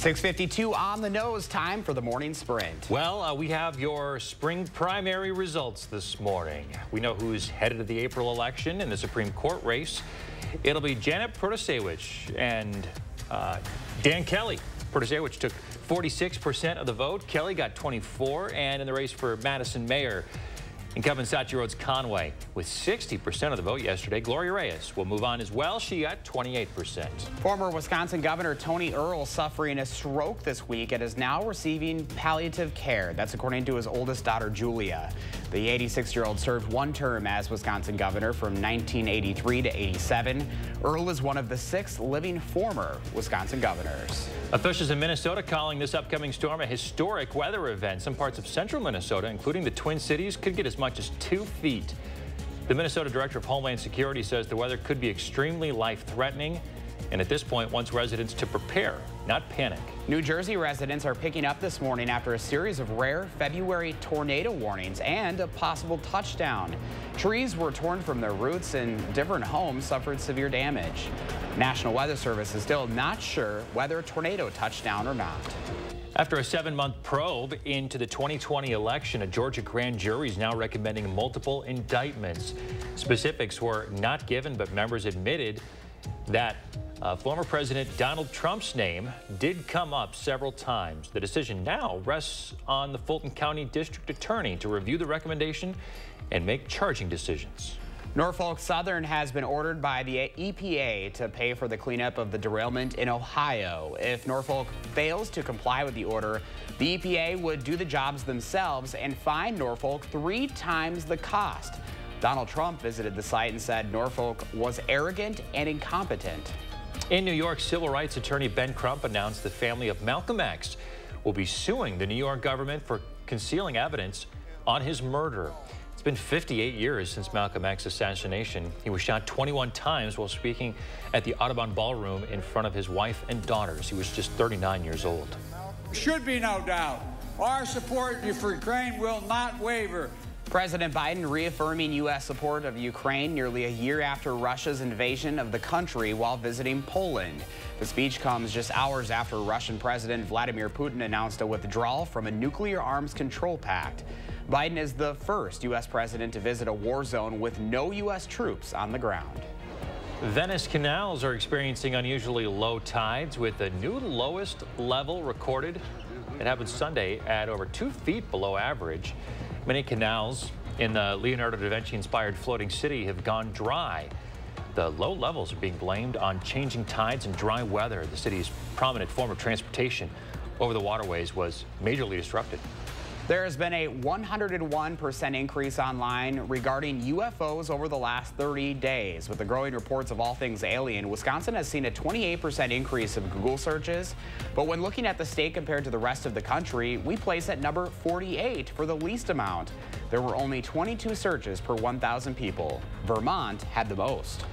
6:52 on the nose, time for the morning sprint. Well, we have your spring primary results this morning. We know who's headed to the April election in the Supreme Court race. It'll be Janet Protasiewicz and Dan Kelly. Protasiewicz took 46% of the vote. Kelly got 24%, and in the race for Madison mayor, incumbent Satya Rhodes Conway with 60% of the vote yesterday. Gloria Reyes will move on as well. She got 28%. Former Wisconsin Governor Tony Earl suffering a stroke this week and is now receiving palliative care. That's according to his oldest daughter, Julia. The 86-year-old served one term as Wisconsin governor from 1983 to 87. Earl is one of the 6 living former Wisconsin governors. Officials in Minnesota calling this upcoming storm a historic weather event. Some parts of central Minnesota, including the Twin Cities, could get as much as 2 feet. The Minnesota Director of Homeland Security says the weather could be extremely life-threatening, and at this point wants residents to prepare, not panic. New Jersey residents are picking up this morning after a series of rare February tornado warnings and a possible touchdown. Trees were torn from their roots and different homes suffered severe damage. National Weather Service is still not sure whether a tornado touched down or not. After a 7-month probe into the 2020 election, a Georgia grand jury is now recommending multiple indictments. Specifics were not given, but members admitted that former President Donald Trump's name did come up several times. The decision now rests on the Fulton County District Attorney to review the recommendation and make charging decisions. Norfolk Southern has been ordered by the EPA to pay for the cleanup of the derailment in Ohio. If Norfolk fails to comply with the order, the EPA would do the jobs themselves and fine Norfolk 3 times the cost. Donald Trump visited the site and said Norfolk was arrogant and incompetent. In New York, civil rights attorney Ben Crump announced the family of Malcolm X will be suing the New York government for concealing evidence on his murder. It's been 58 years since Malcolm X's assassination. He was shot 21 times while speaking at the Audubon Ballroom in front of his wife and daughters. He was just 39 years old. Should be no doubt. Our support for Ukraine will not waver. President Biden reaffirming U.S. support of Ukraine nearly a year after Russia's invasion of the country while visiting Poland. The speech comes just hours after Russian President Vladimir Putin announced a withdrawal from a nuclear arms control pact. Biden is the first U.S. president to visit a war zone with no U.S. troops on the ground. Venice canals are experiencing unusually low tides with the new lowest level recorded. It happened Sunday at over 2 feet below average. Many canals in the Leonardo da Vinci-inspired floating city have gone dry. The low levels are being blamed on changing tides and dry weather. The city's prominent form of transportation over the waterways was majorly disrupted. There has been a 101% increase online regarding UFOs over the last 30 days. With the growing reports of all things alien, Wisconsin has seen a 28% increase of Google searches. But when looking at the state compared to the rest of the country, we place at number 48 for the least amount. There were only 22 searches per 1,000 people. Vermont had the most.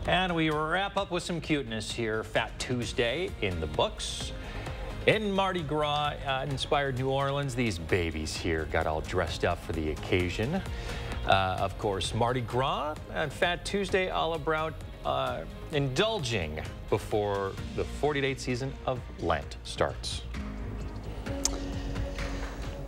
And we wrap up with some cuteness here. Fat Tuesday in the books. In Mardi Gras inspired New Orleans, these babies here got all dressed up for the occasion. Of course, Mardi Gras and Fat Tuesday all about indulging before the 40-day season of Lent starts.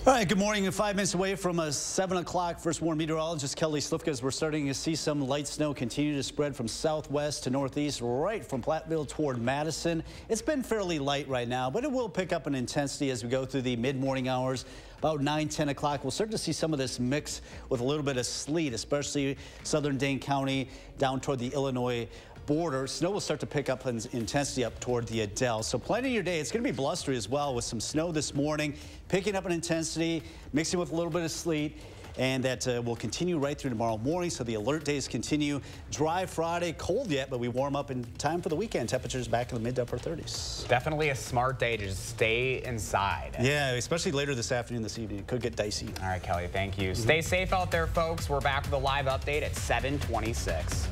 All right, good morning. 5 minutes away from 7 o'clock. First warn meteorologist Kelly Slifka as we're starting to see some light snow continue to spread from southwest to northeast, right from Platteville toward Madison. It's been fairly light right now, but it will pick up in intensity as we go through the mid-morning hours. About 9, 10 o'clock, we'll start to see some of this mix with a little bit of sleet, especially southern Dane County down toward the Illinois border. Snow will start to pick up in intensity up toward the Adele. So planning your day, it's going to be blustery as well with some snow this morning, picking up in intensity, mixing with a little bit of sleet, and that will continue right through tomorrow morning. So the alert days continue. Dry Friday, cold yet, but we warm up in time for the weekend. Temperatures back in the mid to upper 30s. Definitely a smart day to just stay inside. Yeah, especially later this afternoon, this evening. It could get dicey. All right, Kelly, thank you. Stay safe out there, folks. We're back with a live update at 7:26.